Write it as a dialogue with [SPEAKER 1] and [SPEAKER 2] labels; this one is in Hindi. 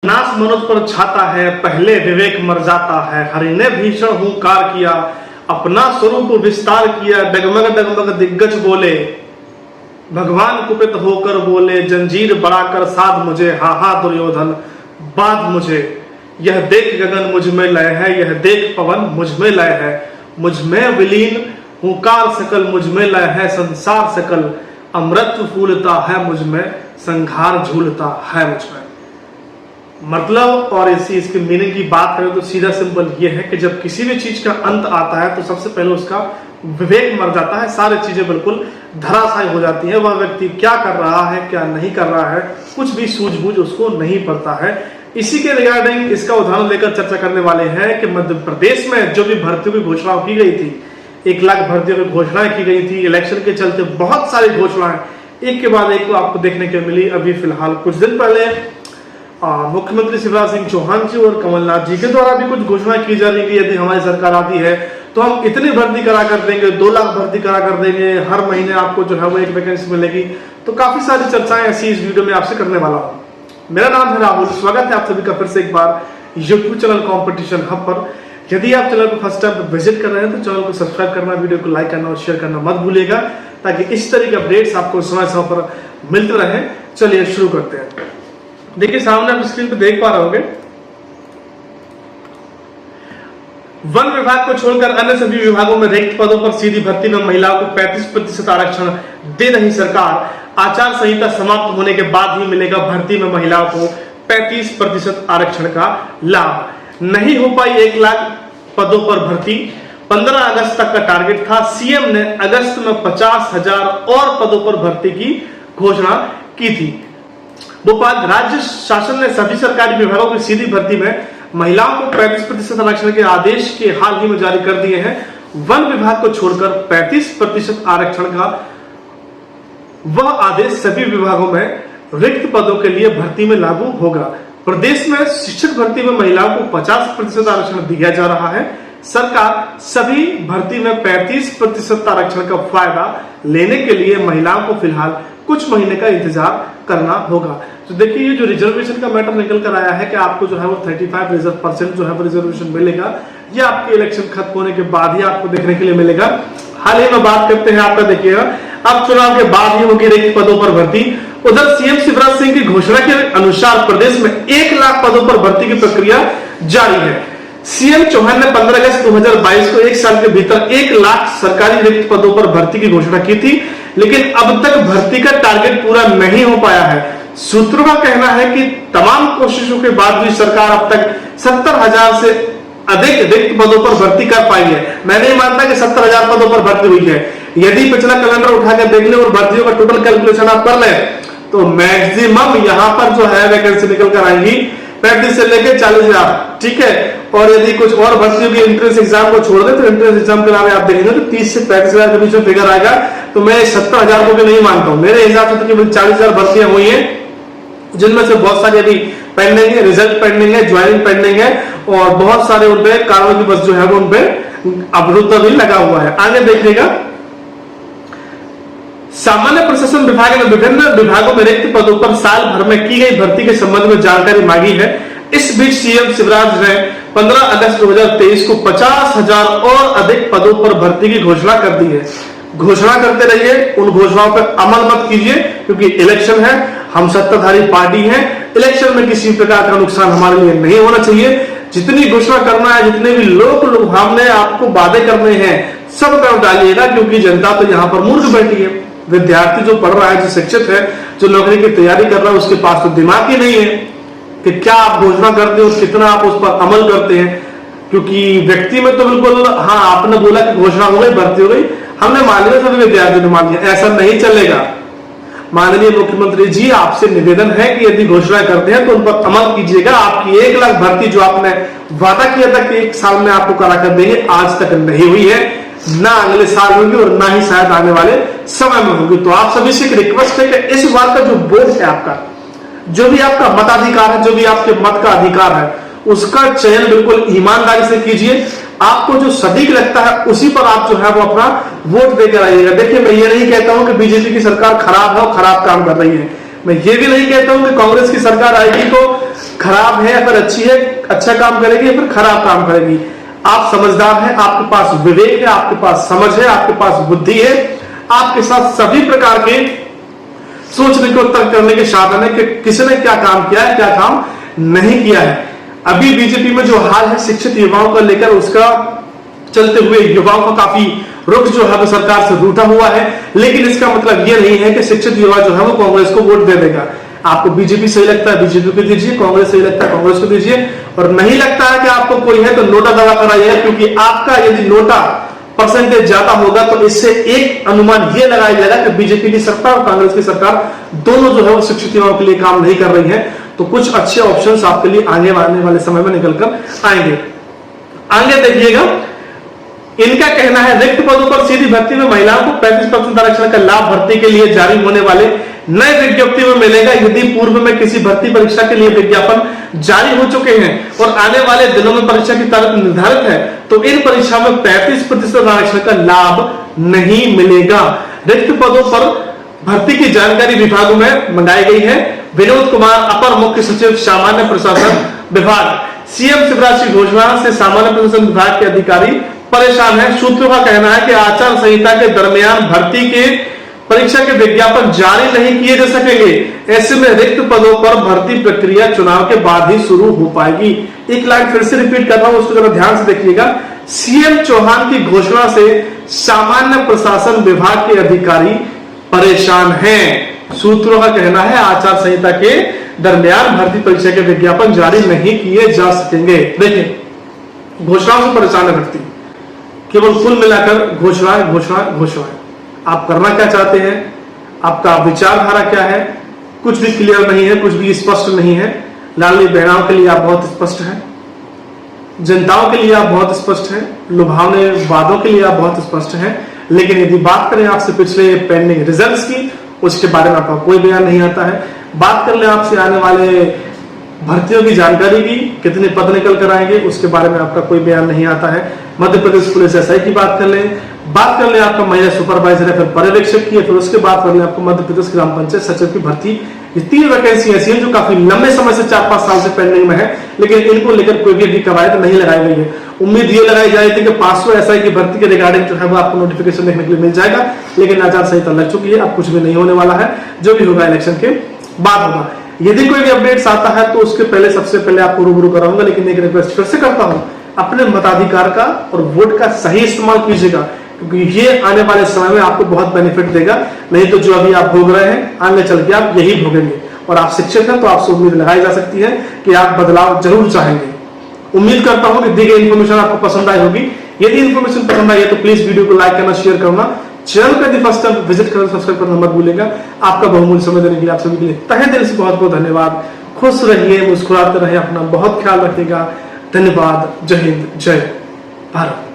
[SPEAKER 1] नाश मनुष्य पर छाता है, पहले विवेक मर जाता है। हरि ने भीषण हुंकार किया, अपना स्वरूप विस्तार किया। डगमग डगमग दिग्गज बोले, भगवान कुपित होकर बोले, जंजीर बढ़ाकर साध मुझे, हा हा दुर्योधन बाध मुझे। यह देख गगन मुझ में लय है, यह देख पवन मुझ में लय है। मुझ में विलीन हुंकार सकल मुझ में लय है, संसार सकल अमृत फूलता है मुझ में, संघार झूलता है मुझ में। मतलब और इसकी मीनिंग की बात करें तो सीधा सिंपल ये है कि जब किसी भी चीज का अंत आता है तो सबसे पहले उसका विवेक मर जाता है, सारी चीजें बिल्कुल धराशायी हो जाती है। वह व्यक्ति क्या कर रहा है क्या नहीं कर रहा है कुछ भी सूझबूझ उसको नहीं पड़ता है। इसी के रिगार्डिंग इसका उदाहरण लेकर चर्चा करने वाले हैं कि मध्य प्रदेश में जो भी भर्तियों की घोषणा की गई थी, 1 लाख भर्तियों की घोषणाएं की गई थी। इलेक्शन के चलते बहुत सारी घोषणाएं एक के बाद एक आपको देखने को मिली। अभी फिलहाल कुछ दिन पहले मुख्यमंत्री शिवराज सिंह चौहान जी और कमलनाथ जी के द्वारा भी कुछ घोषणा की जा रही है कि यदि हमारी सरकार आती है तो हम इतनी भर्ती करा कर देंगे, 2 लाख भर्ती करा कर देंगे, हर महीने आपको जो है वो एक वैकेंसी मिलेगी। तो काफी सारी चर्चाएं ऐसी इस वीडियो में आपसे करने वाला हूं। मेरा नाम है राहुल, स्वागत है आप सभी का फिर से एक बार यूट्यूब चैनल कॉम्पिटिशन हब पर। यदि आप चैनल को फर्स्ट टाइम विजिट कर रहे हैं तो चैनल को सब्सक्राइब करना, वीडियो को लाइक करना और शेयर करना मत भूलिएगा, ताकि इस तरह के अपडेट्स आपको समय समय पर मिलते रहे। चलिए शुरू करते हैं। देखिए सामने आप स्क्रीन पे देख पा रहे होंगे, वन विभाग को छोड़कर अन्य सभी विभागों में रिक्त पदों पर सीधी भर्ती में महिलाओं को 35% आरक्षण दे रही सरकार। आचार संहिता समाप्त होने के बाद ही मिलेगा भर्ती में महिलाओं को 35% आरक्षण का लाभ। नहीं हो पाई 1 लाख पदों पर भर्ती, 15 अगस्त तक का टारगेट था। सीएम ने अगस्त में 50,000 और पदों पर भर्ती की घोषणा की थी। भोपाल राज्य शासन ने सभी सरकारी विभागों की सीधी भर्ती में महिलाओं को 35% आरक्षण के आदेश के हाल ही में जारी कर दिए हैं। वन विभाग को छोड़कर 35% आरक्षण का वह आदेश सभी विभागों में रिक्त पदों के लिए भर्ती में लागू होगा। प्रदेश में शिक्षक भर्ती में महिलाओं को 50% आरक्षण दिया जा रहा है। सरकार सभी भर्ती में 35% आरक्षण का फायदा लेने के लिए महिलाओं को फिलहाल कुछ महीने का इंतजार करना होगा। तो देखिए ये जो रिजर्वेशन का मैटर निकल कर आया है कि आपको जो है वो 35% जो है वो रिजर्वेशन मिलेगा, ये आपके इलेक्शन खत्म होने के बाद ही आपको देखने के लिए मिलेगा। हाल ही में बात करते हैं आपका, देखिएगा अब चुनाव के बाद ही होगी रिक्त पदों पर भर्ती। उधर सीएम शिवराज सिंह की घोषणा के अनुसार प्रदेश में 1 लाख पदों पर भर्ती की प्रक्रिया जारी है। सीएम चौहान ने 15 अगस्त 2022 को 1 साल के भीतर 1 लाख सरकारी रिक्त पदों पर भर्ती की घोषणा की थी, लेकिन अब तक भर्ती का टारगेट पूरा नहीं हो पाया है। सूत्रों का कहना है कि तमाम कोशिशों के बाद भी सरकार अब तक 70,000 से अधिक रिक्त पदों पर भर्ती कर पाई है। मैं नहीं मानता कि 70,000 पदों पर भर्ती हुई है। यदि पिछला कैलेंडर उठाकर देख ले और भर्तियों का टोटल कैलकुलेशन आप कर ले तो मैक्सिमम यहाँ पर जो है वैकेंसी निकल कर आएंगी 35 से लेकर 40,000, ठीक है। और यदि कुछ और भर्तियों की एंट्रेंस एग्जाम को छोड़ दे तो एंट्रेंस एग्जाम के अलावा आप देखेंगे तो 30 से 35,000 के बीच में फिगर आएगा। तो मैं 70,000 को भी नहीं मानता हूं। मेरे हिसाब से तो केवल 40,000 भर्तियां हुई हैं, जिनमें से बहुत सारी अभी पेंडिंग है, रिजल्ट पेंडिंग है, ज्वाइनिंग पेंडिंग है और बहुत सारे उनपे कारणों की बस जो है वो उनपे अवरुद्ध भी लगा हुआ है। आगे देखिएगा, सामान्य प्रशासन विभाग ने विभिन्न विभागों में रिक्त पदों पर साल भर में की गई भर्ती के संबंध में जानकारी मांगी है। इस बीच सीएम शिवराज ने 15 अगस्त 2023 को 50,000 और अधिक पदों पर भर्ती की घोषणा कर दी है। घोषणा करते रहिए, उन घोषणाओं पर अमल मत कीजिए, क्योंकि इलेक्शन है, हम सत्ताधारी पार्टी हैं। इलेक्शन में किसी प्रकार का नुकसान हमारे लिए नहीं होना चाहिए। जितनी घोषणा करना है, जितने भी लोग हमने आपको वादे करने हैं, सब कर डालिएगा, क्योंकि जनता तो यहाँ पर मूर्ख बैठी है। विद्यार्थी जो पढ़ रहा है, जो शिक्षित है, जो नौकरी की तैयारी कर रहा है, उसके पास तो दिमाग ही नहीं है कि क्या आप घोषणा करते हो, कितना आप उस पर अमल करते हैं। क्योंकि व्यक्ति में तो बिल्कुल हाँ, आपने बोला कि घोषणा हो गई, भर्ती हो गई, हमने मान लिया, सभी विद्यार्थी ने मान लिया, ऐसा नहीं चलेगा। माननीय मुख्यमंत्री जी, आपसे निवेदन है कि यदि घोषणा करते हैं तो उन पर अमल कीजिएगा। आपकी 1 लाख भर्ती जो आपने वादा किया था कि 1 साल में आपको करा कर देंगे, आज तक नहीं हुई है, ना अगले साल होगी और ना ही शायद आने वाले समय में होगी। तो आप सभी से एक रिक्वेस्ट है कि इस बार का जो वोट है आपका, जो भी आपका मताधिकार है, जो भी आपके मत का अधिकार है, उसका चयन बिल्कुल ईमानदारी से कीजिए। आपको जो सटीक लगता है उसी पर आप जो है वो अपना वोट देकर आइएगा। देखिए मैं ये नहीं कहता हूं कि बीजेपी की सरकार खराब है और खराब काम कर रही है। मैं ये भी नहीं कहता हूं कि कांग्रेस की सरकार आएगी तो खराब है या फिर अच्छी है, अच्छा काम करेगी या फिर खराब काम करेगी। आप समझदार हैं, आपके पास विवेक है, आपके पास समझ है, आपके पास बुद्धि है, आपके साथ सभी प्रकार के सोचने को तर्क करने के साधन है कि किसी ने क्या काम किया है, क्या काम नहीं किया है। अभी बीजेपी में जो हाल है शिक्षित युवाओं को लेकर, उसका चलते हुए युवाओं का काफी रुख जो है वो सरकार से रूठा हुआ है। लेकिन इसका मतलब ये नहीं है कि शिक्षित युवा जो है वो कांग्रेस को वोट दे देगा। आपको बीजेपी सही लगता है बीजेपी को दीजिए, कांग्रेस सही लगता है कांग्रेस को दीजिए, और नहीं लगता है कि आपको कोई है तो नोटा दवा कराइए, क्योंकि आपका यदि नोटा परसेंटेज ज्यादा होगा तो इससे एक अनुमान यह लगाया जाएगा कि बीजेपी की सरकार और कांग्रेस की सरकार दोनों जो है वो शिक्षित युवाओं के लिए काम नहीं कर रही है। तो कुछ अच्छे ऑप्शंस आपके लिए आने वाले समय में निकलकर आएंगे। आगे देखिएगा, इनका कहना है रिक्त पदों पर सीधी भर्ती में महिलाओं को 35% आरक्षण का लाभ भर्ती के लिए जारी होने वाले नए विज्ञप्ति में मिलेगा। यदि पूर्व में किसी भर्ती परीक्षा के लिए विज्ञापन जारी हो चुके हैं और आने वाले दिनों में परीक्षा की तारीख निर्धारित है तो इन परीक्षा में 35% आरक्षण का लाभ नहीं मिलेगा। रिक्त पदों पर भर्ती की जानकारी विभागों में मंगाई गई है। विनोद कुमार, अपर मुख्य सचिव सामान्य प्रशासन विभाग, सीएम शिवराज सिंह घोषणा से सामान्य प्रशासन विभाग के अधिकारी परेशान है। सूत्रों का कहना है कि आचार संहिता के दरमियान भर्ती के परीक्षा के विज्ञापन जारी नहीं किए जा सकेंगे। ऐसे में रिक्त पदों पर भर्ती प्रक्रिया चुनाव के बाद ही शुरू हो पाएगी। एक लाइन फिर से रिपीट कर रहा हूं, उसको जरा ध्यान से देखिएगा। सीएम चौहान की घोषणा से सामान्य प्रशासन विभाग के अधिकारी परेशान हैं। सूत्रों का कहना है आचार संहिता के दरमियान भर्ती परीक्षा के विज्ञापन जारी नहीं किए जा सकेंगे। देखिए, घोषणाओं से परेशान है व्यक्ति, केवल कुल मिलाकर घोषणाएं घोषणाएं घोषणाएं। आप करना क्या चाहते हैं, आपका विचारधारा क्या है, कुछ भी क्लियर नहीं है, कुछ भी स्पष्ट नहीं है। लाडली बहनाओं के लिए आप बहुत स्पष्ट हैं, जनताओं के लिए आप बहुत स्पष्ट हैं, लुभावने वादों के लिए आप बहुत स्पष्ट हैं। लेकिन यदि बात करें आपसे पिछले पेंडिंग रिजल्ट्स की, उसके बारे में आपका कोई बयान नहीं आता है। बात कर ले आपसे आने वाले भर्तियों की जानकारी की, कितने पद निकल कर आएंगे, उसके बारे में आपका कोई बयान नहीं आता है। मध्य प्रदेश पुलिस एसआई की बात कर ले आपका महिला सुपरवाइजर या फिर पर्यवेक्षक की, या फिर उसके बाद कर ले आपको मध्य प्रदेश ग्राम पंचायत सचिव की भर्ती। ये 3 वैकेंसी ऐसी हैं जो काफी लंबे समय से 4-5 साल से पेंडिंग में है, लेकिन इनको लेकर कोई भी कवायद नहीं लगाई गई है। उम्मीद ये लगाई जा रही थी कि 500 एसआई की भर्ती के रिगार्डिंग जो है वो आपको नोटिफिकेशन देखने के लिए मिल जाएगा, लेकिन आचार संहिता लग चुकी है, अब कुछ भी नहीं होने वाला है। जो भी होगा इलेक्शन के बाद होगा। यदि कोई भी अपडेट्स आता है तो उसके पहले सबसे पहले आपको रूबरू कराऊंगा, लेकिन एक रिक्वेस्ट फिर से करता हूं, अपने मताधिकार का और वोट का सही इस्तेमाल कीजिएगा, क्योंकि ये आने वाले समय में आपको बहुत बेनिफिट देगा। नहीं तो जो अभी आप भोग रहे हैं आगे चल के आप यही भोगेंगे। और आप शिक्षक हैं तो आपसे उम्मीद लगाई जा सकती है कि आप बदलाव जरूर चाहेंगे। उम्मीद करता हूं कि दी गई इन्फॉर्मेशन आपको पसंद आई होगी। यदि इन्फॉर्मेशन पसंद आई है तो प्लीज वीडियो को लाइक करना, शेयर करना, चैनल का यदि फर्स्ट टाइम विजिट करना, सब्सक्राइब करना मत भूलिएगा। आपका बहुमूल्य समय देने के लिए आप सभी के लिए तहे दिल से बहुत बहुत धन्यवाद। खुश रहिए, मुस्कुराते रहिए, अपना बहुत ख्याल रखिएगा। धन्यवाद। जय हिंद, जय भारत।